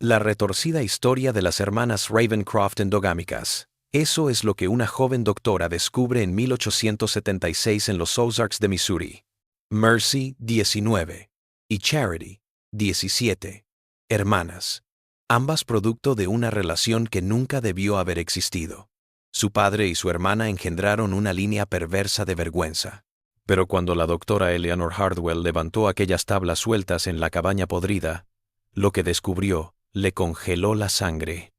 La retorcida historia de las hermanas Ravencroft endogámicas. Eso es lo que una joven doctora descubre en 1876 en los Ozarks de Missouri. Mercy, 19, y Charity, 17. Hermanas. Ambas producto de una relación que nunca debió haber existido. Su padre y su hermana engendraron una línea perversa de vergüenza. Pero cuando la doctora Eleanor Hardwell levantó aquellas tablas sueltas en la cabaña podrida, lo que descubrió le congeló la sangre.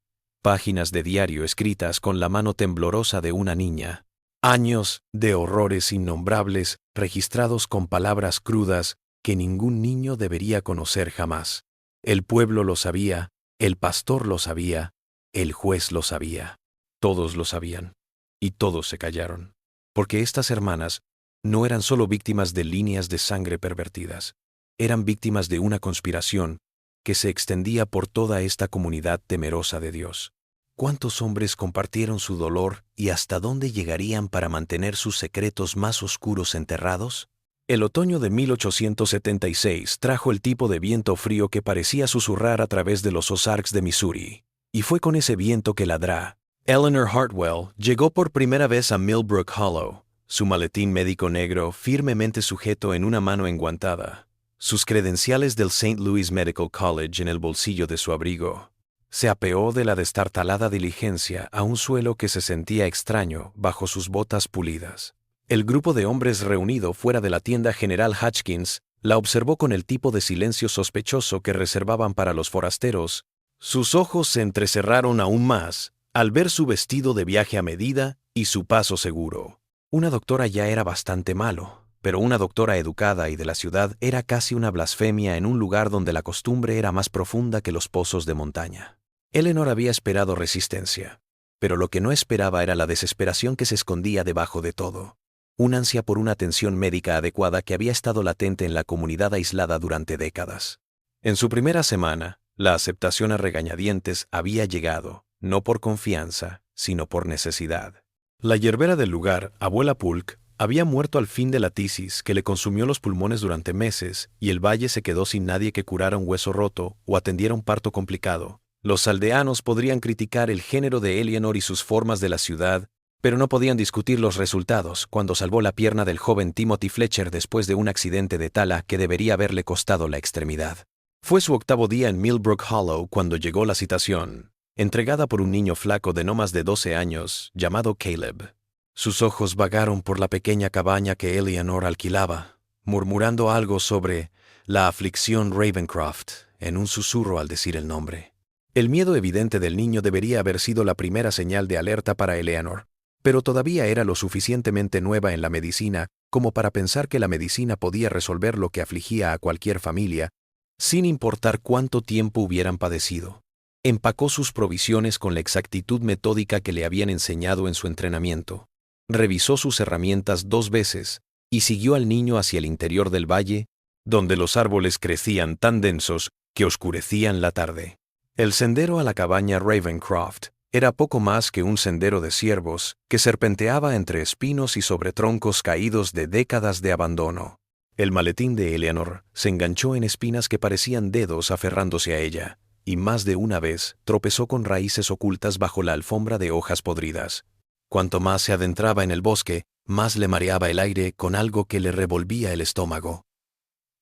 Páginas de diario escritas con la mano temblorosa de una niña. Años de horrores innombrables registrados con palabras crudas que ningún niño debería conocer jamás. El pueblo lo sabía, el pastor lo sabía, el juez lo sabía. Todos lo sabían. Y todos se callaron. Porque estas hermanas no eran solo víctimas de líneas de sangre pervertidas. Eran víctimas de una conspiración que se extendía por toda esta comunidad temerosa de Dios. ¿Cuántos hombres compartieron su dolor y hasta dónde llegarían para mantener sus secretos más oscuros enterrados? El otoño de 1876 trajo el tipo de viento frío que parecía susurrar a través de los Ozarks de Missouri. Y fue con ese viento que ladrá. Eleanor Hartwell llegó por primera vez a Millbrook Hollow, su maletín médico negro firmemente sujeto en una mano enguantada, sus credenciales del St. Louis Medical College en el bolsillo de su abrigo. Se apeó de la destartalada diligencia a un suelo que se sentía extraño bajo sus botas pulidas. El grupo de hombres reunido fuera de la tienda General Hutchins la observó con el tipo de silencio sospechoso que reservaban para los forasteros. Sus ojos se entrecerraron aún más al ver su vestido de viaje a medida y su paso seguro. Una doctora ya era bastante malo, pero una doctora educada y de la ciudad era casi una blasfemia en un lugar donde la costumbre era más profunda que los pozos de montaña. Eleanor había esperado resistencia, pero lo que no esperaba era la desesperación que se escondía debajo de todo. Un ansia por una atención médica adecuada que había estado latente en la comunidad aislada durante décadas. En su primera semana, la aceptación a regañadientes había llegado, no por confianza, sino por necesidad. La hierbera del lugar, abuela Pulk, había muerto al fin de la tisis que le consumió los pulmones durante meses y el valle se quedó sin nadie que curara un hueso roto o atendiera un parto complicado. Los aldeanos podrían criticar el género de Eleanor y sus formas de la ciudad, pero no podían discutir los resultados cuando salvó la pierna del joven Timothy Fletcher después de un accidente de tala que debería haberle costado la extremidad. Fue su octavo día en Millbrook Hollow cuando llegó la citación, entregada por un niño flaco de no más de 12 años, llamado Caleb. Sus ojos vagaron por la pequeña cabaña que Eleanor alquilaba, murmurando algo sobre la aflicción Ravencroft en un susurro al decir el nombre. El miedo evidente del niño debería haber sido la primera señal de alerta para Eleanor, pero todavía era lo suficientemente nueva en la medicina como para pensar que la medicina podía resolver lo que afligía a cualquier familia, sin importar cuánto tiempo hubieran padecido. Empacó sus provisiones con la exactitud metódica que le habían enseñado en su entrenamiento. Revisó sus herramientas 2 veces y siguió al niño hacia el interior del valle, donde los árboles crecían tan densos que oscurecían la tarde. El sendero a la cabaña Ravencroft era poco más que un sendero de ciervos que serpenteaba entre espinos y sobre troncos caídos de décadas de abandono. El maletín de Eleanor se enganchó en espinas que parecían dedos aferrándose a ella, y más de una vez tropezó con raíces ocultas bajo la alfombra de hojas podridas. Cuanto más se adentraba en el bosque, más le mareaba el aire con algo que le revolvía el estómago.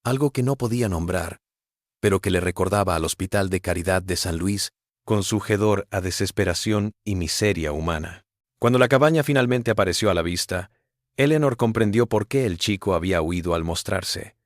Algo que no podía nombrar, pero que le recordaba al Hospital de Caridad de San Luis, con su hedor a desesperación y miseria humana. Cuando la cabaña finalmente apareció a la vista, Eleanor comprendió por qué el chico había huido al mostrarse.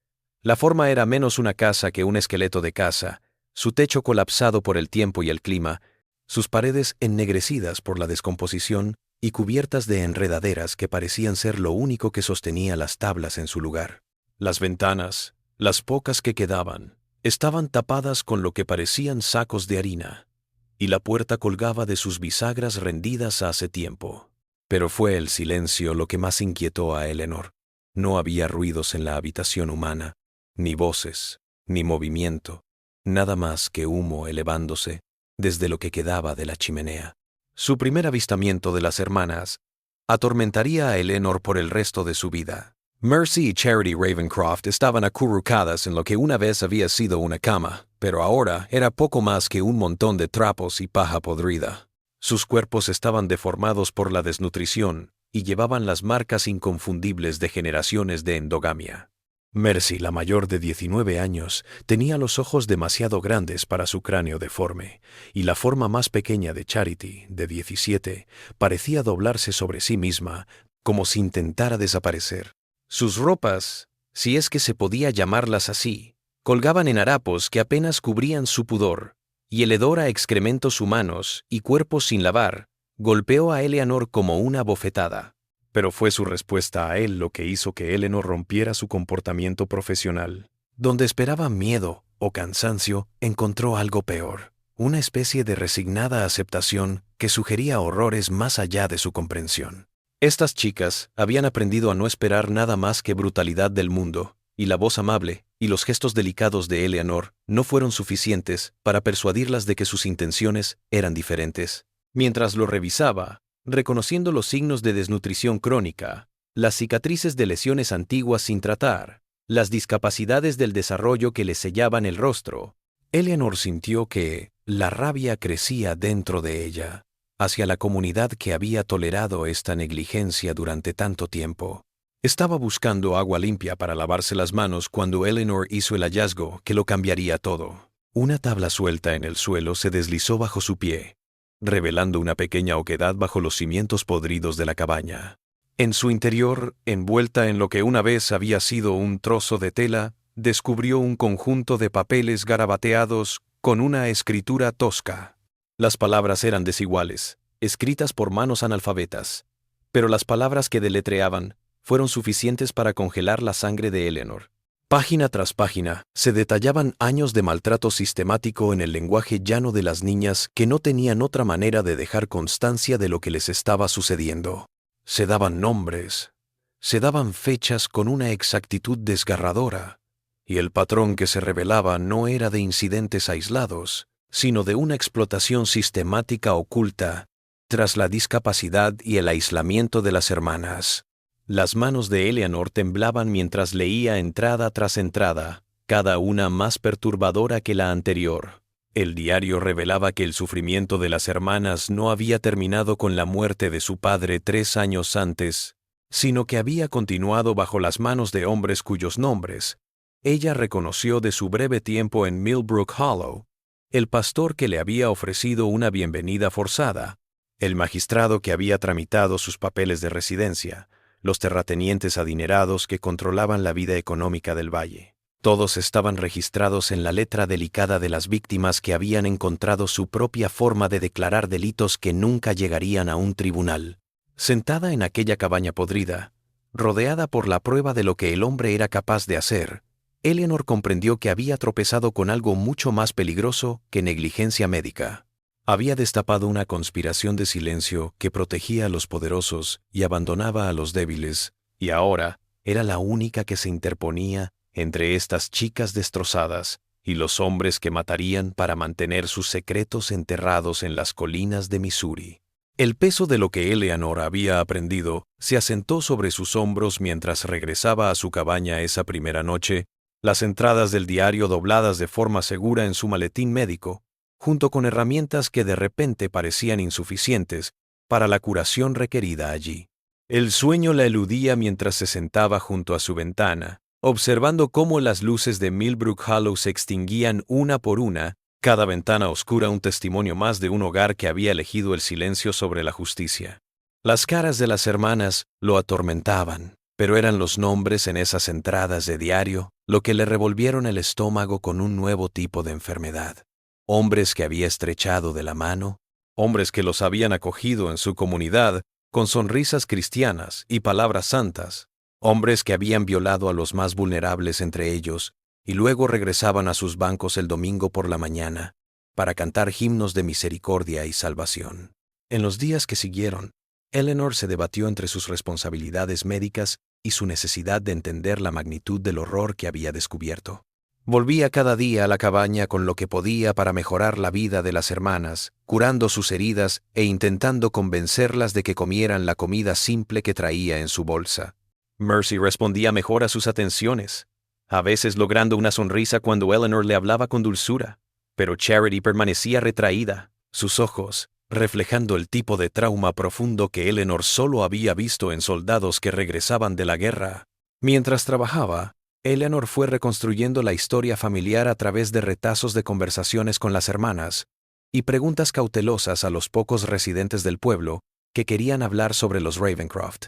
La forma era menos una casa que un esqueleto de casa, su techo colapsado por el tiempo y el clima, sus paredes ennegrecidas por la descomposición y cubiertas de enredaderas que parecían ser lo único que sostenía las tablas en su lugar. Las ventanas, las pocas que quedaban, estaban tapadas con lo que parecían sacos de harina, y la puerta colgaba de sus bisagras rendidas hace tiempo. Pero fue el silencio lo que más inquietó a Eleanor. No había ruidos en la habitación humana, ni voces, ni movimiento, nada más que humo elevándose desde lo que quedaba de la chimenea. Su primer avistamiento de las hermanas atormentaría a Eleanor por el resto de su vida. Mercy y Charity Ravencroft estaban acurrucadas en lo que una vez había sido una cama, pero ahora era poco más que un montón de trapos y paja podrida. Sus cuerpos estaban deformados por la desnutrición y llevaban las marcas inconfundibles de generaciones de endogamia. Mercy, la mayor de 19 años, tenía los ojos demasiado grandes para su cráneo deforme, y la forma más pequeña de Charity, de 17, parecía doblarse sobre sí misma, como si intentara desaparecer. Sus ropas, si es que se podía llamarlas así, colgaban en harapos que apenas cubrían su pudor, y el hedor a excrementos humanos y cuerpos sin lavar golpeó a Eleanor como una bofetada. Pero fue su respuesta a él lo que hizo que Eleanor rompiera su comportamiento profesional. Donde esperaba miedo o cansancio, encontró algo peor, una especie de resignada aceptación que sugería horrores más allá de su comprensión. Estas chicas habían aprendido a no esperar nada más que brutalidad del mundo, y la voz amable y los gestos delicados de Eleanor no fueron suficientes para persuadirlas de que sus intenciones eran diferentes. Mientras lo revisaba, reconociendo los signos de desnutrición crónica, las cicatrices de lesiones antiguas sin tratar, las discapacidades del desarrollo que le sellaban el rostro, Eleanor sintió que la rabia crecía dentro de ella, hacia la comunidad que había tolerado esta negligencia durante tanto tiempo. Estaba buscando agua limpia para lavarse las manos cuando Eleanor hizo el hallazgo que lo cambiaría todo. Una tabla suelta en el suelo se deslizó bajo su pie, revelando una pequeña oquedad bajo los cimientos podridos de la cabaña. En su interior, envuelta en lo que una vez había sido un trozo de tela, descubrió un conjunto de papeles garabateados con una escritura tosca. Las palabras eran desiguales, escritas por manos analfabetas, pero las palabras que deletreaban fueron suficientes para congelar la sangre de Eleanor. Página tras página, se detallaban años de maltrato sistemático en el lenguaje llano de las niñas que no tenían otra manera de dejar constancia de lo que les estaba sucediendo. Se daban nombres, se daban fechas con una exactitud desgarradora, y el patrón que se revelaba no era de incidentes aislados, sino de una explotación sistemática oculta tras la discapacidad y el aislamiento de las hermanas. Las manos de Eleanor temblaban mientras leía entrada tras entrada, cada una más perturbadora que la anterior. El diario revelaba que el sufrimiento de las hermanas no había terminado con la muerte de su padre 3 años antes, sino que había continuado bajo las manos de hombres cuyos nombres ella reconoció de su breve tiempo en Millbrook Hollow: el pastor que le había ofrecido una bienvenida forzada, el magistrado que había tramitado sus papeles de residencia, los terratenientes adinerados que controlaban la vida económica del valle. Todos estaban registrados en la letra delicada de las víctimas que habían encontrado su propia forma de declarar delitos que nunca llegarían a un tribunal. Sentada en aquella cabaña podrida, rodeada por la prueba de lo que el hombre era capaz de hacer, Eleanor comprendió que había tropezado con algo mucho más peligroso que negligencia médica. Había destapado una conspiración de silencio que protegía a los poderosos y abandonaba a los débiles, y ahora era la única que se interponía entre estas chicas destrozadas y los hombres que matarían para mantener sus secretos enterrados en las colinas de Missouri. El peso de lo que Eleanor había aprendido se asentó sobre sus hombros mientras regresaba a su cabaña esa primera noche, las entradas del diario dobladas de forma segura en su maletín médico, junto con herramientas que de repente parecían insuficientes para la curación requerida allí. El sueño la eludía mientras se sentaba junto a su ventana, observando cómo las luces de Millbrook Hollow se extinguían una por una, cada ventana oscura un testimonio más de un hogar que había elegido el silencio sobre la justicia. Las caras de las hermanas lo atormentaban, pero eran los nombres en esas entradas de diario lo que le revolvieron el estómago con un nuevo tipo de enfermedad. Hombres que había estrechado de la mano, hombres que los habían acogido en su comunidad con sonrisas cristianas y palabras santas, hombres que habían violado a los más vulnerables entre ellos y luego regresaban a sus bancos el domingo por la mañana para cantar himnos de misericordia y salvación. En los días que siguieron, Eleanor se debatió entre sus responsabilidades médicas y su necesidad de entender la magnitud del horror que había descubierto. Volvía cada día a la cabaña con lo que podía para mejorar la vida de las hermanas, curando sus heridas e intentando convencerlas de que comieran la comida simple que traía en su bolsa. Mercy respondía mejor a sus atenciones, a veces logrando una sonrisa cuando Eleanor le hablaba con dulzura, pero Charity permanecía retraída, sus ojos reflejando el tipo de trauma profundo que Eleanor solo había visto en soldados que regresaban de la guerra. Mientras trabajaba, Eleanor fue reconstruyendo la historia familiar a través de retazos de conversaciones con las hermanas y preguntas cautelosas a los pocos residentes del pueblo que querían hablar sobre los Ravencroft.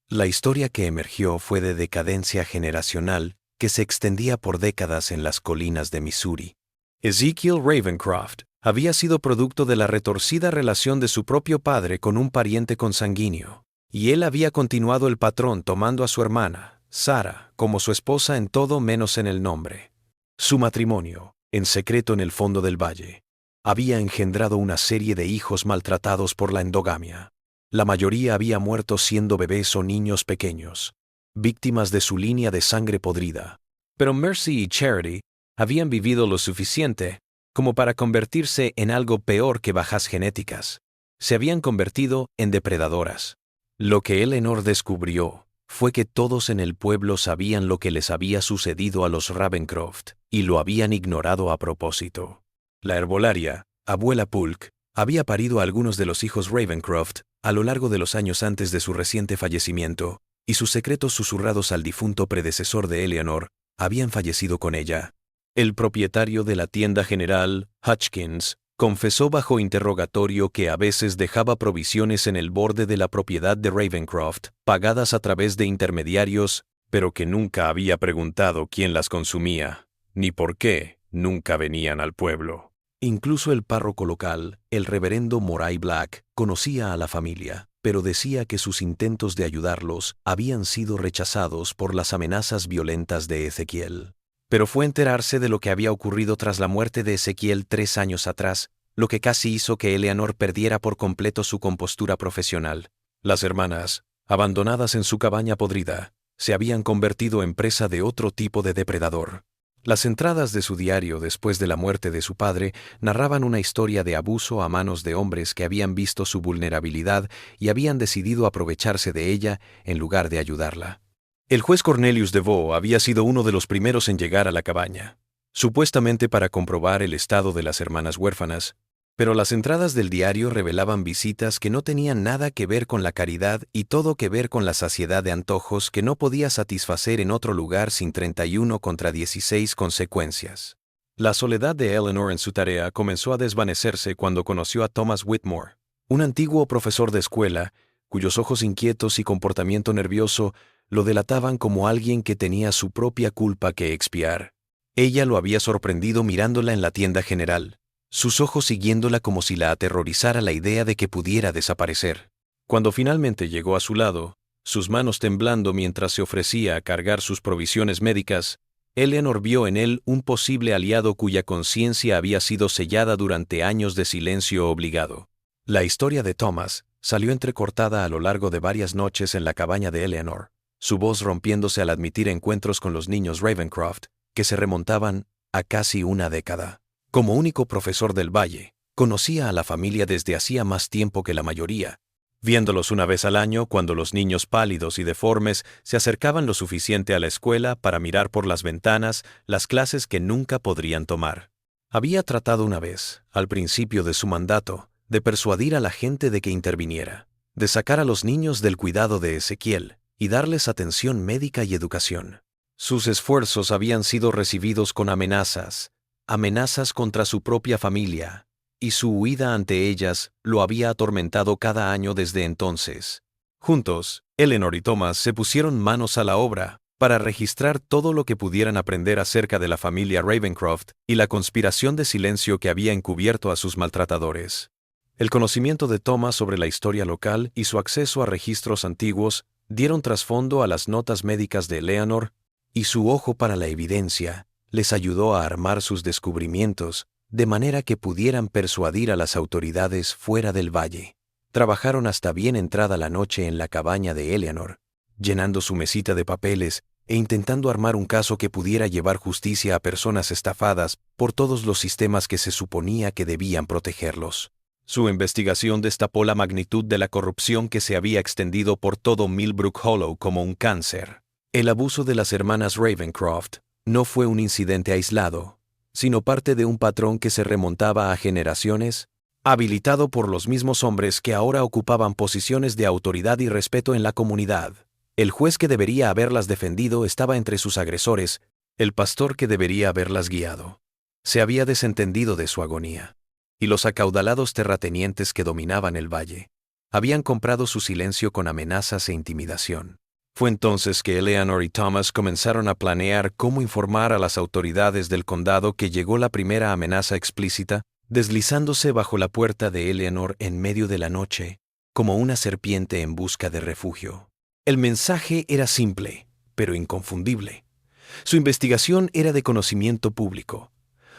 La historia que emergió fue de decadencia generacional que se extendía por décadas en las colinas de Missouri. Ezekiel Ravencroft había sido producto de la retorcida relación de su propio padre con un pariente consanguíneo, y él había continuado el patrón tomando a su hermana, Sarah, como su esposa en todo menos en el nombre. Su matrimonio, en secreto en el fondo del valle, había engendrado una serie de hijos maltratados por la endogamia. La mayoría había muerto siendo bebés o niños pequeños, víctimas de su línea de sangre podrida. Pero Mercy y Charity habían vivido lo suficiente como para convertirse en algo peor que bajas genéticas. Se habían convertido en depredadoras. Lo que Eleanor descubrió fue que todos en el pueblo sabían lo que les había sucedido a los Ravencroft y lo habían ignorado a propósito. La herbolaria, abuela Pulk, había parido a algunos de los hijos Ravencroft a lo largo de los años antes de su reciente fallecimiento, y sus secretos susurrados al difunto predecesor de Eleanor habían fallecido con ella. El propietario de la tienda general, Hutchkins, confesó bajo interrogatorio que a veces dejaba provisiones en el borde de la propiedad de Ravencroft, pagadas a través de intermediarios, pero que nunca había preguntado quién las consumía, ni por qué nunca venían al pueblo. Incluso el párroco local, el reverendo Moray Black, conocía a la familia, pero decía que sus intentos de ayudarlos habían sido rechazados por las amenazas violentas de Ezequiel. Pero fue enterarse de lo que había ocurrido tras la muerte de Ezequiel 3 años atrás, lo que casi hizo que Eleanor perdiera por completo su compostura profesional. Las hermanas, abandonadas en su cabaña podrida, se habían convertido en presa de otro tipo de depredador. Las entradas de su diario después de la muerte de su padre narraban una historia de abuso a manos de hombres que habían visto su vulnerabilidad y habían decidido aprovecharse de ella en lugar de ayudarla. El juez Cornelius DeVoe había sido uno de los primeros en llegar a la cabaña, supuestamente para comprobar el estado de las hermanas huérfanas, pero las entradas del diario revelaban visitas que no tenían nada que ver con la caridad y todo que ver con la saciedad de antojos que no podía satisfacer en otro lugar sin 31 contra 16 consecuencias. La soledad de Eleanor en su tarea comenzó a desvanecerse cuando conoció a Thomas Whitmore, un antiguo profesor de escuela, cuyos ojos inquietos y comportamiento nervioso lo delataban como alguien que tenía su propia culpa que expiar. Ella lo había sorprendido mirándola en la tienda general, sus ojos siguiéndola como si la aterrorizara la idea de que pudiera desaparecer. Cuando finalmente llegó a su lado, sus manos temblando mientras se ofrecía a cargar sus provisiones médicas, Eleanor vio en él un posible aliado cuya conciencia había sido sellada durante años de silencio obligado. La historia de Thomas salió entrecortada a lo largo de varias noches en la cabaña de Eleanor, su voz rompiéndose al admitir encuentros con los niños Ravencroft, que se remontaban a casi una década. Como único profesor del valle, conocía a la familia desde hacía más tiempo que la mayoría, viéndolos una vez al año cuando los niños pálidos y deformes se acercaban lo suficiente a la escuela para mirar por las ventanas las clases que nunca podrían tomar. Había tratado una vez, al principio de su mandato, de persuadir a la gente de que interviniera, de sacar a los niños del cuidado de Ezequiel y darles atención médica y educación. Sus esfuerzos habían sido recibidos con amenazas contra su propia familia, y su huida ante ellas lo había atormentado cada año desde entonces. Juntos, Eleanor y Thomas se pusieron manos a la obra para registrar todo lo que pudieran aprender acerca de la familia Ravencroft y la conspiración de silencio que había encubierto a sus maltratadores. El conocimiento de Thomas sobre la historia local y su acceso a registros antiguos dieron trasfondo a las notas médicas de Eleanor, y su ojo para la evidencia les ayudó a armar sus descubrimientos de manera que pudieran persuadir a las autoridades fuera del valle. Trabajaron hasta bien entrada la noche en la cabaña de Eleanor, llenando su mesita de papeles e intentando armar un caso que pudiera llevar justicia a personas estafadas por todos los sistemas que se suponía que debían protegerlos. Su investigación destapó la magnitud de la corrupción que se había extendido por todo Millbrook Hollow como un cáncer. El abuso de las hermanas Ravencroft no fue un incidente aislado, sino parte de un patrón que se remontaba a generaciones, habilitado por los mismos hombres que ahora ocupaban posiciones de autoridad y respeto en la comunidad. El juez que debería haberlas defendido estaba entre sus agresores, el pastor que debería haberlas guiado. Se había desentendido de su agonía. Y los acaudalados terratenientes que dominaban el valle habían comprado su silencio con amenazas e intimidación. Fue entonces que Eleanor y Thomas comenzaron a planear cómo informar a las autoridades del condado que llegó la primera amenaza explícita, deslizándose bajo la puerta de Eleanor en medio de la noche, como una serpiente en busca de refugio. El mensaje era simple, pero inconfundible. Su investigación era de conocimiento público.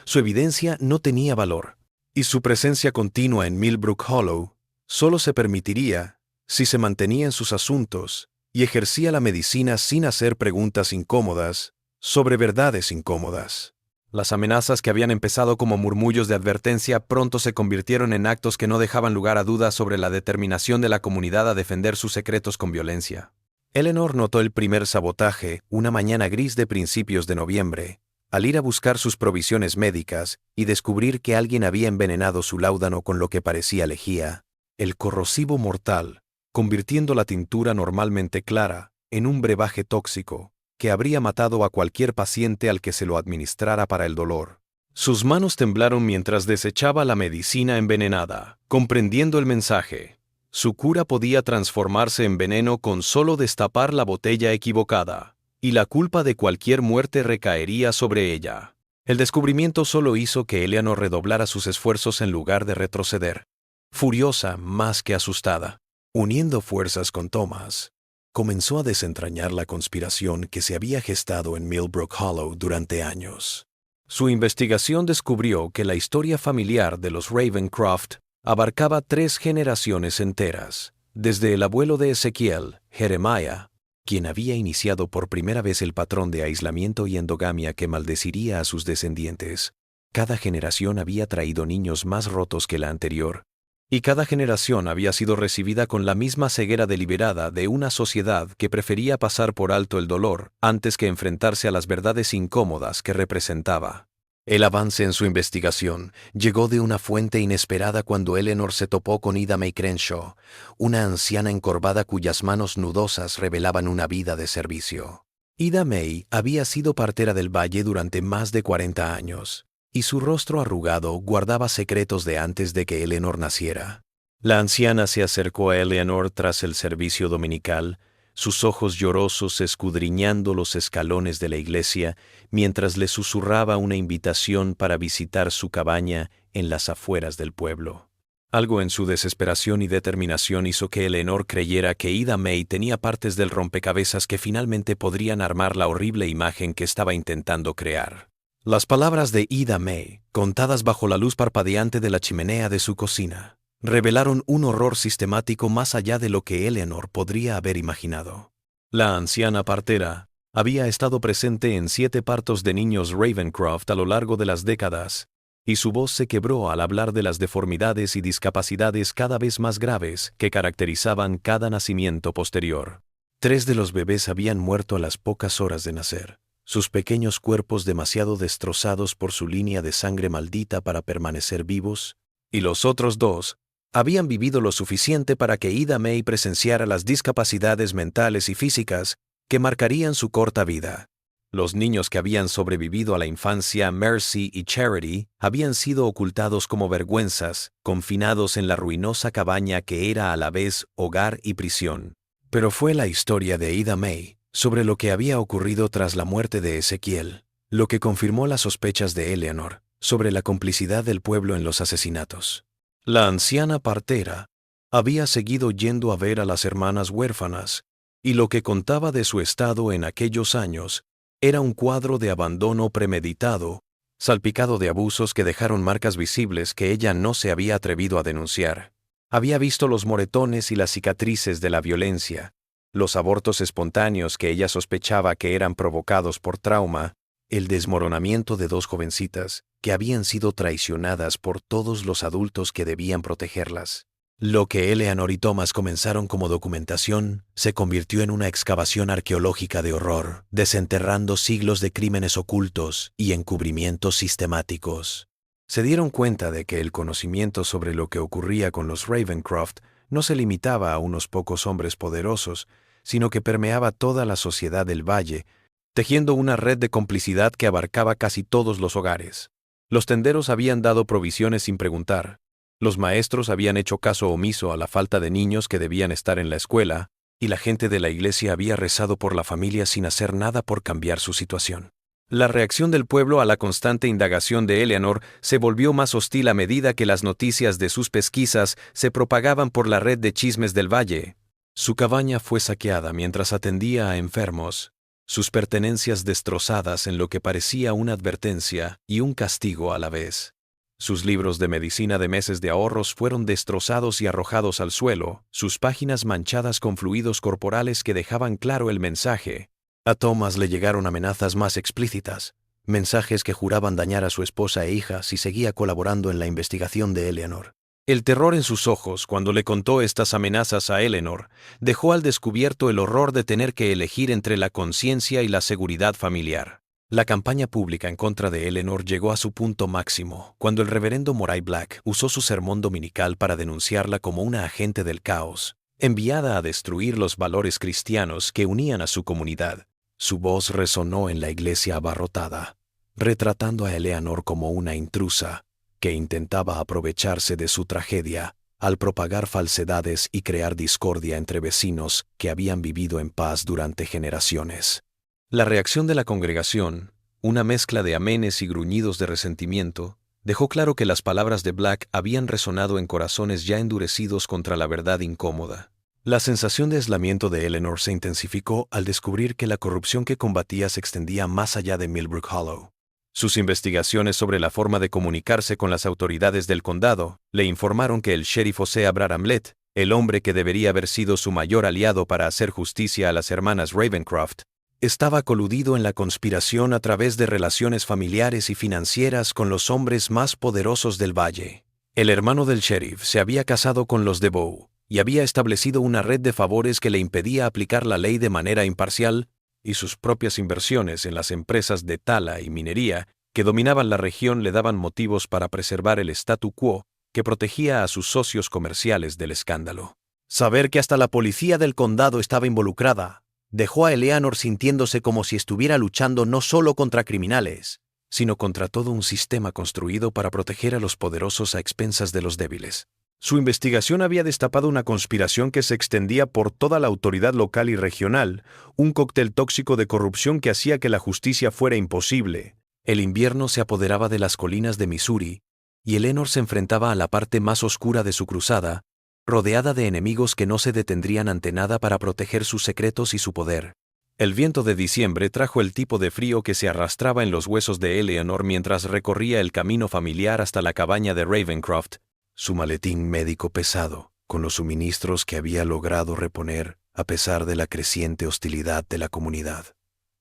Su evidencia no tenía valor, y su presencia continua en Millbrook Hollow solo se permitiría si se mantenía en sus asuntos y ejercía la medicina sin hacer preguntas incómodas sobre verdades incómodas. Las amenazas que habían empezado como murmullos de advertencia pronto se convirtieron en actos que no dejaban lugar a dudas sobre la determinación de la comunidad a defender sus secretos con violencia. Eleanor notó el primer sabotaje una mañana gris de principios de noviembre, al ir a buscar sus provisiones médicas y descubrir que alguien había envenenado su láudano con lo que parecía lejía, el corrosivo mortal, convirtiendo la tintura normalmente clara en un brebaje tóxico que habría matado a cualquier paciente al que se lo administrara para el dolor. Sus manos temblaron mientras desechaba la medicina envenenada, comprendiendo el mensaje. Su cura podía transformarse en veneno con solo destapar la botella equivocada, y la culpa de cualquier muerte recaería sobre ella. El descubrimiento solo hizo que Eleanor redoblara sus esfuerzos en lugar de retroceder. Furiosa más que asustada, uniendo fuerzas con Thomas, comenzó a desentrañar la conspiración que se había gestado en Millbrook Hollow durante años. Su investigación descubrió que la historia familiar de los Ravencroft abarcaba 3 generaciones enteras, desde el abuelo de Ezequiel, Jeremiah, quien había iniciado por primera vez el patrón de aislamiento y endogamia que maldeciría a sus descendientes. Cada generación había traído niños más rotos que la anterior, y cada generación había sido recibida con la misma ceguera deliberada de una sociedad que prefería pasar por alto el dolor antes que enfrentarse a las verdades incómodas que representaba. El avance en su investigación llegó de una fuente inesperada cuando Eleanor se topó con Ida May Crenshaw, una anciana encorvada cuyas manos nudosas revelaban una vida de servicio. Ida May había sido partera del valle durante más de 40 años, y su rostro arrugado guardaba secretos de antes de que Eleanor naciera. La anciana se acercó a Eleanor tras el servicio dominical, sus ojos llorosos escudriñando los escalones de la iglesia, mientras le susurraba una invitación para visitar su cabaña en las afueras del pueblo. Algo en su desesperación y determinación hizo que Eleanor creyera que Ida May tenía partes del rompecabezas que finalmente podrían armar la horrible imagen que estaba intentando crear. Las palabras de Ida May, contadas bajo la luz parpadeante de la chimenea de su cocina, revelaron un horror sistemático más allá de lo que Eleanor podría haber imaginado. La anciana partera había estado presente en 7 partos de niños Ravencroft a lo largo de las décadas, y su voz se quebró al hablar de las deformidades y discapacidades cada vez más graves que caracterizaban cada nacimiento posterior. 3 de los bebés habían muerto a las pocas horas de nacer, sus pequeños cuerpos demasiado destrozados por su línea de sangre maldita para permanecer vivos, y los otros 2 habían vivido lo suficiente para que Ida May presenciara las discapacidades mentales y físicas que marcarían su corta vida. Los niños que habían sobrevivido a la infancia, Mercy y Charity, habían sido ocultados como vergüenzas, confinados en la ruinosa cabaña que era a la vez hogar y prisión. Pero fue la historia de Ida May sobre lo que había ocurrido tras la muerte de Ezequiel, lo que confirmó las sospechas de Eleanor sobre la complicidad del pueblo en los asesinatos. La anciana partera había seguido yendo a ver a las hermanas huérfanas, y lo que contaba de su estado en aquellos años era un cuadro de abandono premeditado, salpicado de abusos que dejaron marcas visibles que ella no se había atrevido a denunciar. Había visto los moretones y las cicatrices de la violencia, los abortos espontáneos que ella sospechaba que eran provocados por trauma, el desmoronamiento de 2 jovencitas que habían sido traicionadas por todos los adultos que debían protegerlas. Lo que Eleanor y Thomas comenzaron como documentación se convirtió en una excavación arqueológica de horror, desenterrando siglos de crímenes ocultos y encubrimientos sistemáticos. Se dieron cuenta de que el conocimiento sobre lo que ocurría con los Ravencroft no se limitaba a unos pocos hombres poderosos, sino que permeaba toda la sociedad del valle, tejiendo una red de complicidad que abarcaba casi todos los hogares. Los tenderos habían dado provisiones sin preguntar. Los maestros habían hecho caso omiso a la falta de niños que debían estar en la escuela, y la gente de la iglesia había rezado por la familia sin hacer nada por cambiar su situación. La reacción del pueblo a la constante indagación de Eleanor se volvió más hostil a medida que las noticias de sus pesquisas se propagaban por la red de chismes del valle. Su cabaña fue saqueada mientras atendía a enfermos, sus pertenencias destrozadas en lo que parecía una advertencia y un castigo a la vez. Sus libros de medicina de meses de ahorros fueron destrozados y arrojados al suelo, sus páginas manchadas con fluidos corporales que dejaban claro el mensaje. A Thomas le llegaron amenazas más explícitas, mensajes que juraban dañar a su esposa e hija si seguía colaborando en la investigación de Eleanor. El terror en sus ojos cuando le contó estas amenazas a Eleanor dejó al descubierto el horror de tener que elegir entre la conciencia y la seguridad familiar. La campaña pública en contra de Eleanor llegó a su punto máximo cuando el reverendo Moray Black usó su sermón dominical para denunciarla como una agente del caos, enviada a destruir los valores cristianos que unían a su comunidad. Su voz resonó en la iglesia abarrotada, retratando a Eleanor como una intrusa que intentaba aprovecharse de su tragedia al propagar falsedades y crear discordia entre vecinos que habían vivido en paz durante generaciones. La reacción de la congregación, una mezcla de amenes y gruñidos de resentimiento, dejó claro que las palabras de Black habían resonado en corazones ya endurecidos contra la verdad incómoda. La sensación de aislamiento de Eleanor se intensificó al descubrir que la corrupción que combatía se extendía más allá de Millbrook Hollow. Sus investigaciones sobre la forma de comunicarse con las autoridades del condado le informaron que el sheriff Hosea Bramlett, el hombre que debería haber sido su mayor aliado para hacer justicia a las hermanas Ravencroft, estaba coludido en la conspiración a través de relaciones familiares y financieras con los hombres más poderosos del valle. El hermano del sheriff se había casado con los DeVoe y había establecido una red de favores que le impedía aplicar la ley de manera imparcial, y sus propias inversiones en las empresas de tala y minería que dominaban la región le daban motivos para preservar el statu quo que protegía a sus socios comerciales del escándalo. Saber que hasta la policía del condado estaba involucrada dejó a Eleanor sintiéndose como si estuviera luchando no solo contra criminales, sino contra todo un sistema construido para proteger a los poderosos a expensas de los débiles. Su investigación había destapado una conspiración que se extendía por toda la autoridad local y regional, un cóctel tóxico de corrupción que hacía que la justicia fuera imposible. El invierno se apoderaba de las colinas de Missouri, y Eleanor se enfrentaba a la parte más oscura de su cruzada, rodeada de enemigos que no se detendrían ante nada para proteger sus secretos y su poder. El viento de diciembre trajo el tipo de frío que se arrastraba en los huesos de Eleanor mientras recorría el camino familiar hasta la cabaña de Ravencroft, su maletín médico pesado, con los suministros que había logrado reponer a pesar de la creciente hostilidad de la comunidad.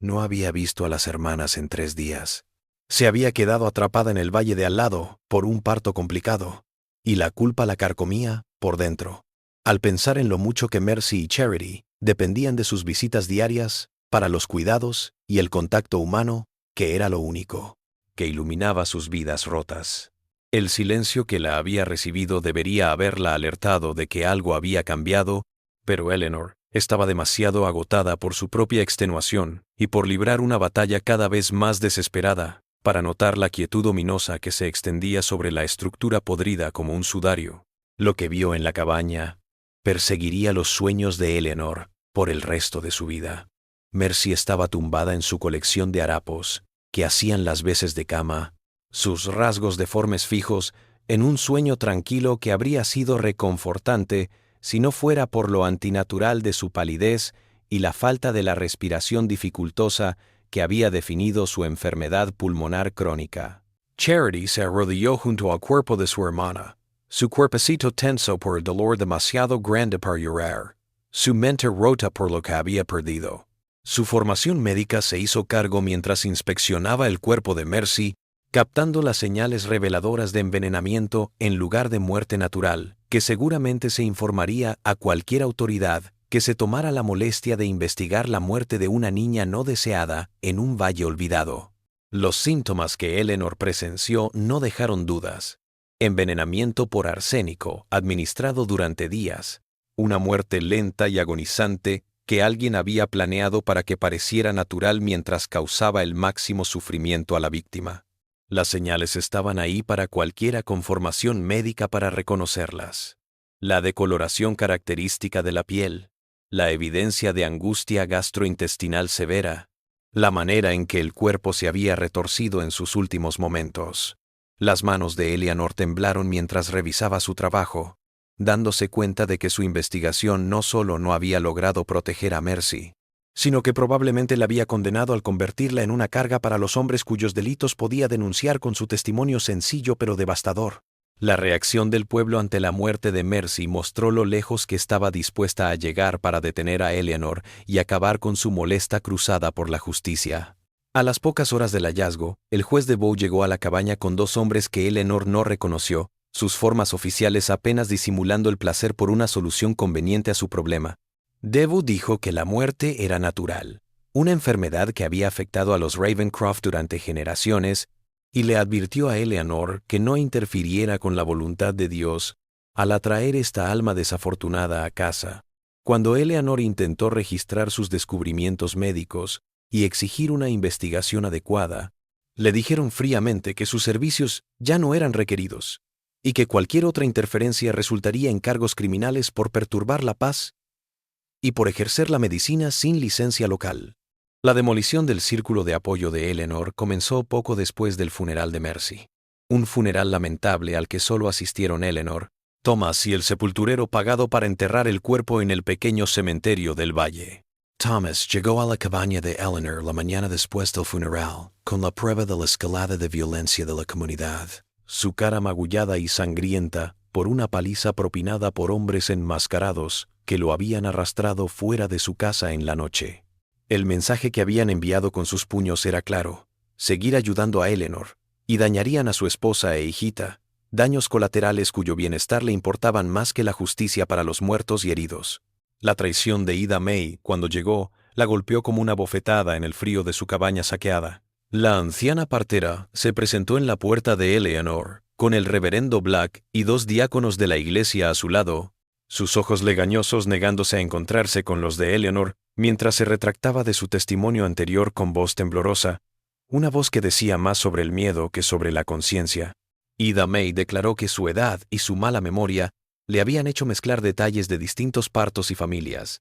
No había visto a las hermanas en 3 días. Se había quedado atrapada en el valle de al lado por un parto complicado, y la culpa la carcomía por dentro. Al pensar en lo mucho que Mercy y Charity dependían de sus visitas diarias para los cuidados y el contacto humano, que era lo único que iluminaba sus vidas rotas. El silencio que la había recibido debería haberla alertado de que algo había cambiado, pero Eleanor estaba demasiado agotada por su propia extenuación y por librar una batalla cada vez más desesperada para notar la quietud ominosa que se extendía sobre la estructura podrida como un sudario. Lo que vio en la cabaña perseguiría los sueños de Eleanor por el resto de su vida. Mercy estaba tumbada en su colección de harapos que hacían las veces de cama, sus rasgos deformes fijos en un sueño tranquilo que habría sido reconfortante si no fuera por lo antinatural de su palidez y la falta de la respiración dificultosa que había definido su enfermedad pulmonar crónica. Charity se arrodilló junto al cuerpo de su hermana, su cuerpecito tenso por el dolor demasiado grande para llorar, su mente rota por lo que había perdido. Su formación médica se hizo cargo mientras inspeccionaba el cuerpo de Mercy captando las señales reveladoras de envenenamiento en lugar de muerte natural, que seguramente se informaría a cualquier autoridad que se tomara la molestia de investigar la muerte de una niña no deseada en un valle olvidado. Los síntomas que Eleanor presenció no dejaron dudas. Envenenamiento por arsénico, administrado durante días. Una muerte lenta y agonizante que alguien había planeado para que pareciera natural mientras causaba el máximo sufrimiento a la víctima. Las señales estaban ahí para cualquiera con formación médica para reconocerlas. La decoloración característica de la piel, la evidencia de angustia gastrointestinal severa, la manera en que el cuerpo se había retorcido en sus últimos momentos. Las manos de Eleanor temblaron mientras revisaba su trabajo, dándose cuenta de que su investigación no solo no había logrado proteger a Mercy, sino que probablemente la había condenado al convertirla en una carga para los hombres cuyos delitos podía denunciar con su testimonio sencillo pero devastador. La reacción del pueblo ante la muerte de Mercy mostró lo lejos que estaba dispuesta a llegar para detener a Eleanor y acabar con su molesta cruzada por la justicia. A las pocas horas del hallazgo, el juez de Bow llegó a la cabaña con dos hombres que Eleanor no reconoció, sus formas oficiales apenas disimulando el placer por una solución conveniente a su problema. Devo dijo que la muerte era natural, una enfermedad que había afectado a los Ravencroft durante generaciones, y le advirtió a Eleanor que no interfiriera con la voluntad de Dios al atraer esta alma desafortunada a casa. Cuando Eleanor intentó registrar sus descubrimientos médicos y exigir una investigación adecuada, le dijeron fríamente que sus servicios ya no eran requeridos y que cualquier otra interferencia resultaría en cargos criminales por perturbar la paz y por ejercer la medicina sin licencia local. La demolición del círculo de apoyo de Eleanor comenzó poco después del funeral de Mercy. Un funeral lamentable al que solo asistieron Eleanor, Thomas y el sepulturero pagado para enterrar el cuerpo en el pequeño cementerio del valle. Thomas llegó a la cabaña de Eleanor la mañana después del funeral, con la prueba de la escalada de violencia de la comunidad. Su cara magullada y sangrienta por una paliza propinada por hombres enmascarados que lo habían arrastrado fuera de su casa en la noche. El mensaje que habían enviado con sus puños era claro: seguir ayudando a Eleanor, y dañarían a su esposa e hijita, daños colaterales cuyo bienestar le importaban más que la justicia para los muertos y heridos. La traición de Ida May, cuando llegó, la golpeó como una bofetada en el frío de su cabaña saqueada. La anciana partera se presentó en la puerta de Eleanor, con el reverendo Black y dos diáconos de la iglesia a su lado, sus ojos legañosos negándose a encontrarse con los de Eleanor, mientras se retractaba de su testimonio anterior con voz temblorosa, una voz que decía más sobre el miedo que sobre la conciencia. Ida May declaró que su edad y su mala memoria le habían hecho mezclar detalles de distintos partos y familias,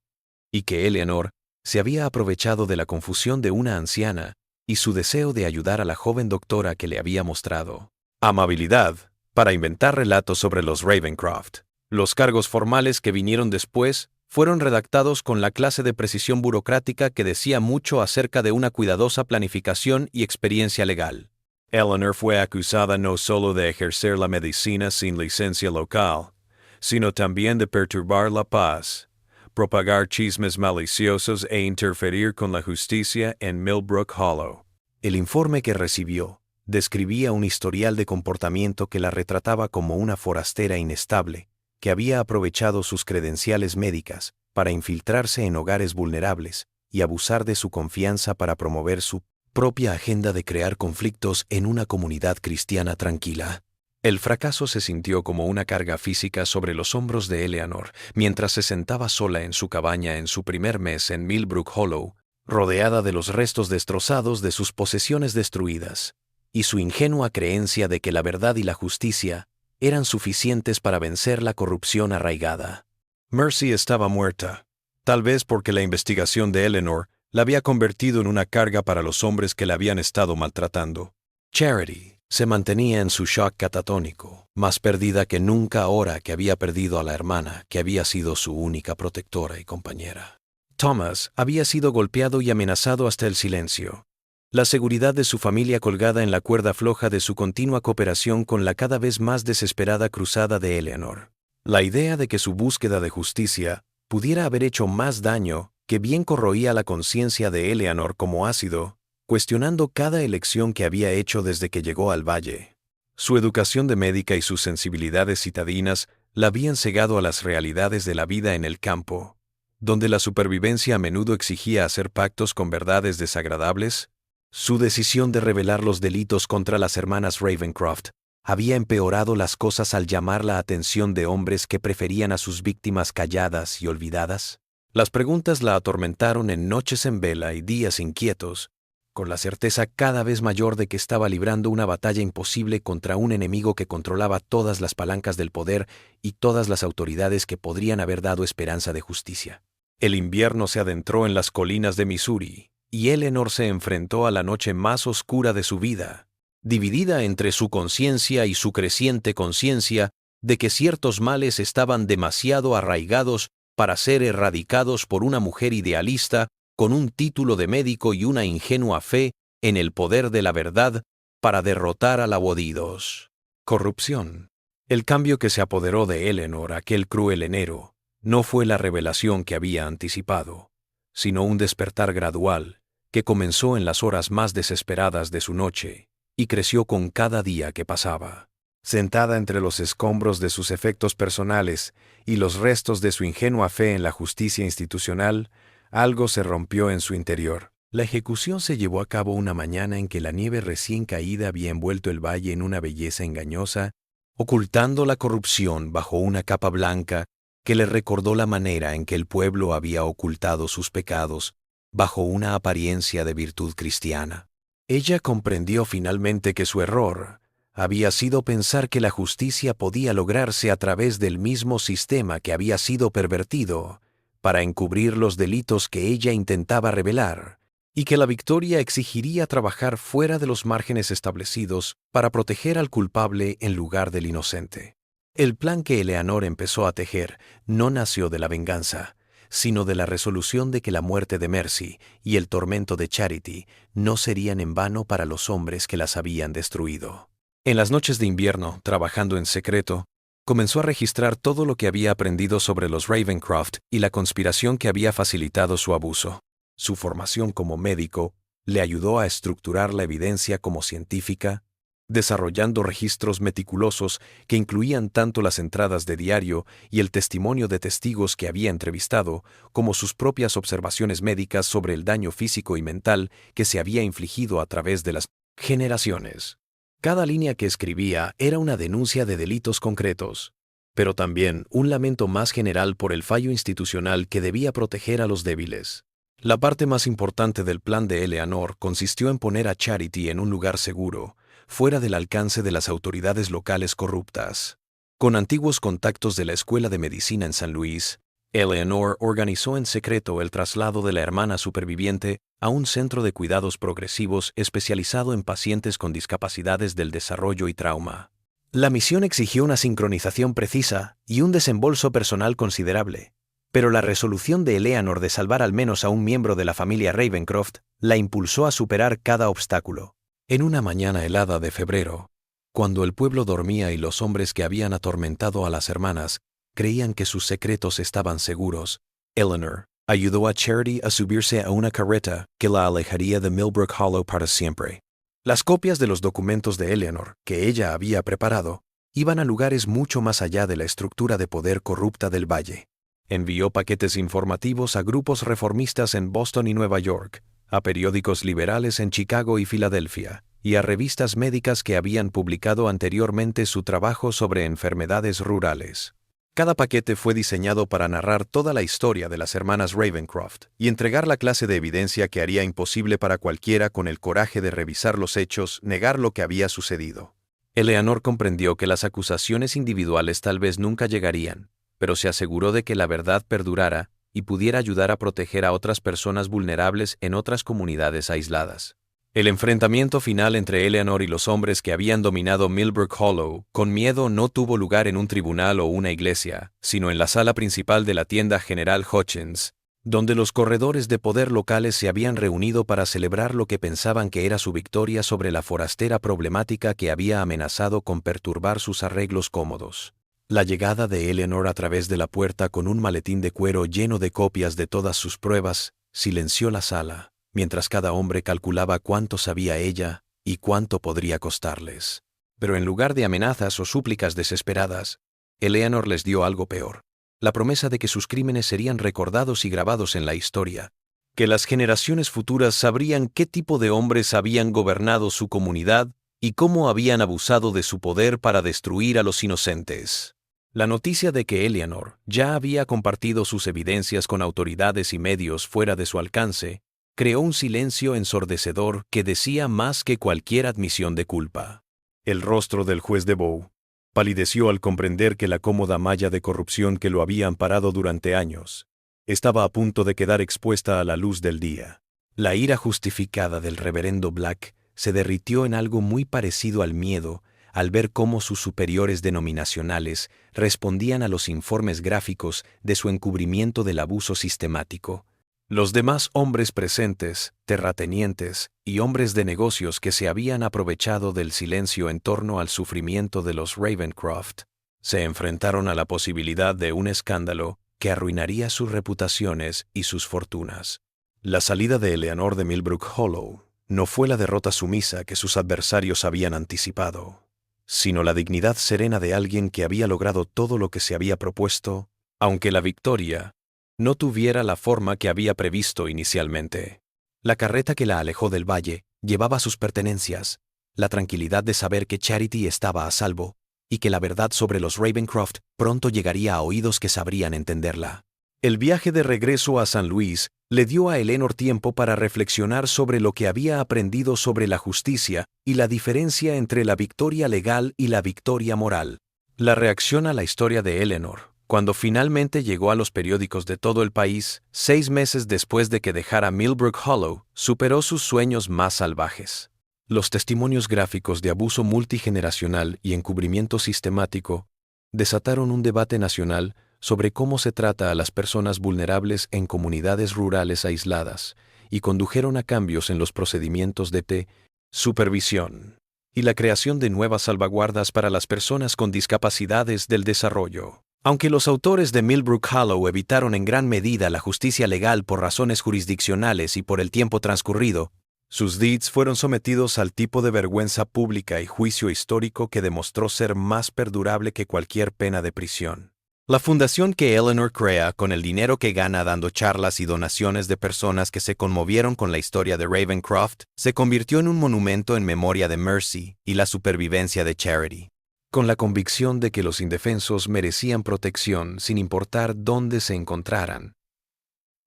y que Eleanor se había aprovechado de la confusión de una anciana y su deseo de ayudar a la joven doctora que le había mostrado amabilidad para inventar relatos sobre los Ravencroft. Los cargos formales que vinieron después fueron redactados con la clase de precisión burocrática que decía mucho acerca de una cuidadosa planificación y experiencia legal. Eleanor fue acusada no solo de ejercer la medicina sin licencia local, sino también de perturbar la paz, propagar chismes maliciosos e interferir con la justicia en Millbrook Hollow. El informe que recibió describía un historial de comportamiento que la retrataba como una forastera inestable, que había aprovechado sus credenciales médicas para infiltrarse en hogares vulnerables y abusar de su confianza para promover su propia agenda de crear conflictos en una comunidad cristiana tranquila. El fracaso se sintió como una carga física sobre los hombros de Eleanor mientras se sentaba sola en su cabaña en su primer mes en Millbrook Hollow, rodeada de los restos destrozados de sus posesiones destruidas, y su ingenua creencia de que la verdad y la justicia eran suficientes para vencer la corrupción arraigada. Mercy estaba muerta, tal vez porque la investigación de Eleanor la había convertido en una carga para los hombres que la habían estado maltratando. Charity se mantenía en su shock catatónico, más perdida que nunca ahora que había perdido a la hermana que había sido su única protectora y compañera. Thomas había sido golpeado y amenazado hasta el silencio. La seguridad de su familia colgada en la cuerda floja de su continua cooperación con la cada vez más desesperada cruzada de Eleanor. La idea de que su búsqueda de justicia pudiera haber hecho más daño que bien corroía la conciencia de Eleanor como ácido, cuestionando cada elección que había hecho desde que llegó al valle. Su educación de médica y sus sensibilidades citadinas la habían cegado a las realidades de la vida en el campo, donde la supervivencia a menudo exigía hacer pactos con verdades desagradables. Su decisión de revelar los delitos contra las hermanas Ravencroft había empeorado las cosas al llamar la atención de hombres que preferían a sus víctimas calladas y olvidadas. Las preguntas la atormentaron en noches en vela y días inquietos, con la certeza cada vez mayor de que estaba librando una batalla imposible contra un enemigo que controlaba todas las palancas del poder y todas las autoridades que podrían haber dado esperanza de justicia. El invierno se adentró en las colinas de Missouri, y Eleanor se enfrentó a la noche más oscura de su vida, dividida entre su conciencia y su creciente conciencia de que ciertos males estaban demasiado arraigados para ser erradicados por una mujer idealista con un título de médico y una ingenua fe en el poder de la verdad para derrotar a la Wodidos. Corrupción. El cambio que se apoderó de Eleanor aquel cruel enero no fue la revelación que había anticipado, sino un despertar gradual que comenzó en las horas más desesperadas de su noche y creció con cada día que pasaba. Sentada entre los escombros de sus efectos personales y los restos de su ingenua fe en la justicia institucional, algo se rompió en su interior. La ejecución se llevó a cabo una mañana en que la nieve recién caída había envuelto el valle en una belleza engañosa, ocultando la corrupción bajo una capa blanca que le recordó la manera en que el pueblo había ocultado sus pecados bajo una apariencia de virtud cristiana. Ella comprendió finalmente que su error había sido pensar que la justicia podía lograrse a través del mismo sistema que había sido pervertido para encubrir los delitos que ella intentaba revelar, y que la victoria exigiría trabajar fuera de los márgenes establecidos para proteger al culpable en lugar del inocente. El plan que Eleanor empezó a tejer no nació de la venganza, sino de la resolución de que la muerte de Mercy y el tormento de Charity no serían en vano para los hombres que las habían destruido. En las noches de invierno, trabajando en secreto, comenzó a registrar todo lo que había aprendido sobre los Ravencroft y la conspiración que había facilitado su abuso. Su formación como médico le ayudó a estructurar la evidencia como científica, desarrollando registros meticulosos que incluían tanto las entradas de diario y el testimonio de testigos que había entrevistado, como sus propias observaciones médicas sobre el daño físico y mental que se había infligido a través de las generaciones. Cada línea que escribía era una denuncia de delitos concretos, pero también un lamento más general por el fallo institucional que debía proteger a los débiles. La parte más importante del plan de Eleanor consistió en poner a Charity en un lugar seguro, fuera del alcance de las autoridades locales corruptas. Con antiguos contactos de la Escuela de Medicina en San Luis, Eleanor organizó en secreto el traslado de la hermana superviviente a un centro de cuidados progresivos especializado en pacientes con discapacidades del desarrollo y trauma. La misión exigió una sincronización precisa y un desembolso personal considerable, pero la resolución de Eleanor de salvar al menos a un miembro de la familia Ravencroft la impulsó a superar cada obstáculo. En una mañana helada de febrero, cuando el pueblo dormía y los hombres que habían atormentado a las hermanas creían que sus secretos estaban seguros, Eleanor ayudó a Charity a subirse a una carreta que la alejaría de Millbrook Hollow para siempre. Las copias de los documentos de Eleanor, que ella había preparado, iban a lugares mucho más allá de la estructura de poder corrupta del valle. Envió paquetes informativos a grupos reformistas en Boston y Nueva York, a periódicos liberales en Chicago y Filadelfia, y a revistas médicas que habían publicado anteriormente su trabajo sobre enfermedades rurales. Cada paquete fue diseñado para narrar toda la historia de las hermanas Ravencroft y entregar la clase de evidencia que haría imposible para cualquiera con el coraje de revisar los hechos negar lo que había sucedido. Eleanor comprendió que las acusaciones individuales tal vez nunca llegarían, pero se aseguró de que la verdad perdurara y pudiera ayudar a proteger a otras personas vulnerables en otras comunidades aisladas. El enfrentamiento final entre Eleanor y los hombres que habían dominado Millbrook Hollow con miedo no tuvo lugar en un tribunal o una iglesia, sino en la sala principal de la tienda General Hutchins, donde los corredores de poder locales se habían reunido para celebrar lo que pensaban que era su victoria sobre la forastera problemática que había amenazado con perturbar sus arreglos cómodos. La llegada de Eleanor a través de la puerta con un maletín de cuero lleno de copias de todas sus pruebas silenció la sala, mientras cada hombre calculaba cuánto sabía ella y cuánto podría costarles. Pero en lugar de amenazas o súplicas desesperadas, Eleanor les dio algo peor: la promesa de que sus crímenes serían recordados y grabados en la historia, que las generaciones futuras sabrían qué tipo de hombres habían gobernado su comunidad y cómo habían abusado de su poder para destruir a los inocentes. La noticia de que Eleanor ya había compartido sus evidencias con autoridades y medios fuera de su alcance creó un silencio ensordecedor que decía más que cualquier admisión de culpa. El rostro del juez de Bow palideció al comprender que la cómoda malla de corrupción que lo había amparado durante años estaba a punto de quedar expuesta a la luz del día. La ira justificada del reverendo Black se derritió en algo muy parecido al miedo al ver cómo sus superiores denominacionales respondían a los informes gráficos de su encubrimiento del abuso sistemático. Los demás hombres presentes, terratenientes y hombres de negocios que se habían aprovechado del silencio en torno al sufrimiento de los Ravencroft, se enfrentaron a la posibilidad de un escándalo que arruinaría sus reputaciones y sus fortunas. La salida de Eleanor de Millbrook Hollow no fue la derrota sumisa que sus adversarios habían anticipado, sino la dignidad serena de alguien que había logrado todo lo que se había propuesto, aunque la victoria no tuviera la forma que había previsto inicialmente. La carreta que la alejó del valle llevaba sus pertenencias, la tranquilidad de saber que Charity estaba a salvo y que la verdad sobre los Ravencroft pronto llegaría a oídos que sabrían entenderla. El viaje de regreso a San Luis le dio a Eleanor tiempo para reflexionar sobre lo que había aprendido sobre la justicia y la diferencia entre la victoria legal y la victoria moral. La reacción a la historia de Eleanor, cuando finalmente llegó a los periódicos de todo el país, 6 meses después de que dejara Millbrook Hollow, superó sus sueños más salvajes. Los testimonios gráficos de abuso multigeneracional y encubrimiento sistemático desataron un debate nacional sobre cómo se trata a las personas vulnerables en comunidades rurales aisladas y condujeron a cambios en los procedimientos de supervisión y la creación de nuevas salvaguardas para las personas con discapacidades del desarrollo. Aunque los autores de Millbrook Hollow evitaron en gran medida la justicia legal por razones jurisdiccionales y por el tiempo transcurrido, sus deeds fueron sometidos al tipo de vergüenza pública y juicio histórico que demostró ser más perdurable que cualquier pena de prisión. La fundación que Eleanor crea con el dinero que gana dando charlas y donaciones de personas que se conmovieron con la historia de Ravencroft se convirtió en un monumento en memoria de Mercy y la supervivencia de Charity. Con la convicción de que los indefensos merecían protección sin importar dónde se encontraran,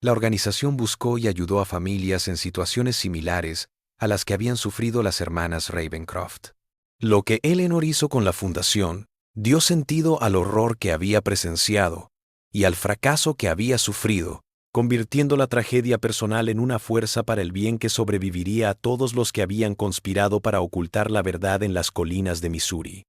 la organización buscó y ayudó a familias en situaciones similares a las que habían sufrido las hermanas Ravencroft. Lo que Eleanor hizo con la fundación dio sentido al horror que había presenciado y al fracaso que había sufrido, convirtiendo la tragedia personal en una fuerza para el bien que sobreviviría a todos los que habían conspirado para ocultar la verdad en las colinas de Missouri.